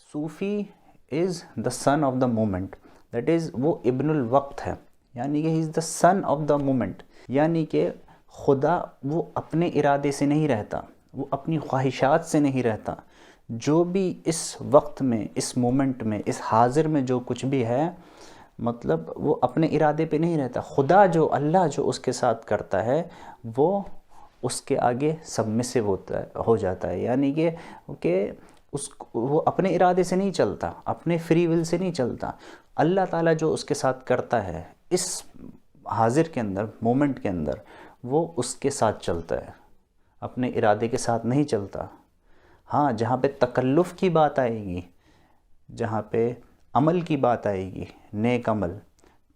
Sufi is the son of the moment, that is وہ ابن الوقت ہے، یعنی کہ ہی از the son of the moment, یعنی کہ خدا وہ اپنے ارادے سے نہیں رہتا، وہ اپنی خواہشات سے نہیں رہتا، جو بھی اس وقت میں، اس مومنٹ میں، اس حاضر میں جو کچھ بھی ہے، مطلب وہ اپنے ارادے پہ نہیں رہتا. خدا جو، اللہ جو اس کے ساتھ کرتا ہے وہ اس کے آگے سبمسو ہو جاتا ہے، یعنی کہ وہ اپنے ارادے سے نہیں چلتا، اپنے فری ول سے نہیں چلتا. اللہ تعالیٰ جو اس کے ساتھ کرتا ہے اس حاضر کے اندر، مومنٹ کے اندر، وہ اس کے ساتھ چلتا ہے، اپنے ارادے کے ساتھ نہیں چلتا. ہاں جہاں پہ تکلف کی بات آئے گی، جہاں پہ عمل کی بات آئے گی، نیک عمل،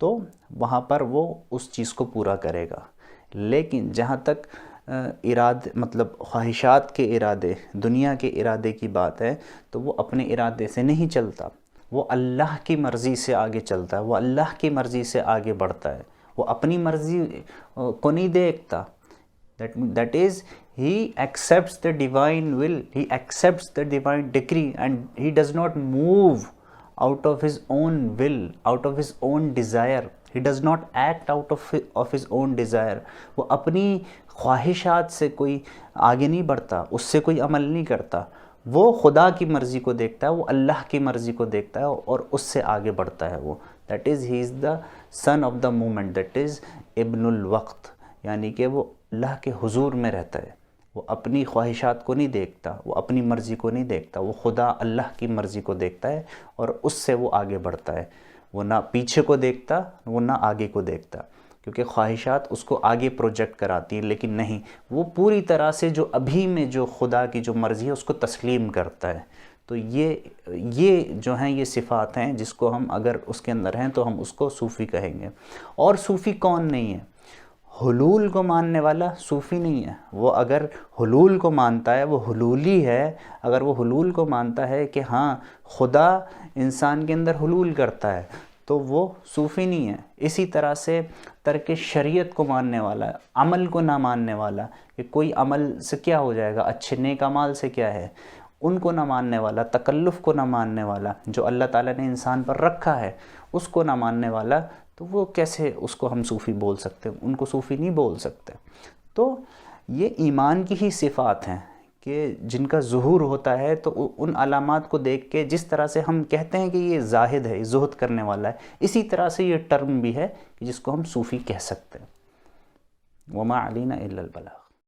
تو وہاں پر وہ اس چیز کو پورا کرے گا. لیکن جہاں تک مطلب خواہشات کے ارادے، دنیا کے ارادے کی بات ہے، تو وہ اپنے ارادے سے نہیں چلتا، وہ اللہ کی مرضی سے آگے چلتا ہے، وہ اللہ کی مرضی سے آگے بڑھتا ہے، وہ اپنی مرضی کو نہیں دیکھتا. That is, he accepts the divine will, he accepts the divine decree, and he does not move out of his own will, out of his own desire. He does not act out of his own desire. وہ اپنی خواہشات سے کوئی آگے نہیں بڑھتا، اس سے کوئی عمل نہیں کرتا. وہ خدا کی مرضی کو دیکھتا ہے، وہ اللہ کی مرضی کو دیکھتا ہے اور اس سے آگے بڑھتا ہے. وہ that is, he is the son of the moment, that is ابن الوقت، یعنی کہ وہ اللہ کے حضور میں رہتا ہے. وہ اپنی خواہشات کو نہیں دیکھتا، وہ اپنی مرضی کو نہیں دیکھتا، وہ خدا اللہ کی مرضی کو دیکھتا ہے اور اس سے وہ آگے بڑھتا ہے. وہ نہ پیچھے کو دیکھتا، وہ نہ آگے کو دیکھتا، کیونکہ خواہشات اس کو آگے پروجیکٹ کراتی ہیں، لیکن نہیں، وہ پوری طرح سے جو ابھی میں جو خدا کی جو مرضی ہے اس کو تسلیم کرتا ہے. تو یہ جو ہیں یہ صفات ہیں جس کو ہم اگر اس کے اندر ہیں تو ہم اس کو صوفی کہیں گے. اور صوفی کون نہیں ہے؟ حلول کو ماننے والا صوفی نہیں ہے. وہ اگر حلول کو مانتا ہے وہ حلولی ہے. اگر وہ حلول کو مانتا ہے کہ ہاں خدا انسان کے اندر حلول کرتا ہے تو وہ صوفی نہیں ہے. اسی طرح سے ترک شریعت کو ماننے والا، عمل کو نہ ماننے والا کہ کوئی عمل سے کیا ہو جائے گا، اچھے نیک اعمال سے کیا ہے، ان کو نہ ماننے والا، تکلف کو نہ ماننے والا، جو اللہ تعالیٰ نے انسان پر رکھا ہے اس کو نہ ماننے والا، تو وہ کیسے اس کو ہم صوفی بول سکتے ہیں؟ ان کو صوفی نہیں بول سکتے. تو یہ ایمان کی ہی صفات ہیں کہ جن کا ظہور ہوتا ہے، تو ان علامات کو دیکھ کے جس طرح سے ہم کہتے ہیں کہ یہ زاہد ہے، یہ زہد کرنے والا ہے، اسی طرح سے یہ ٹرم بھی ہے کہ جس کو ہم صوفی کہہ سکتے ہیں. وما علینا الا البلاغ.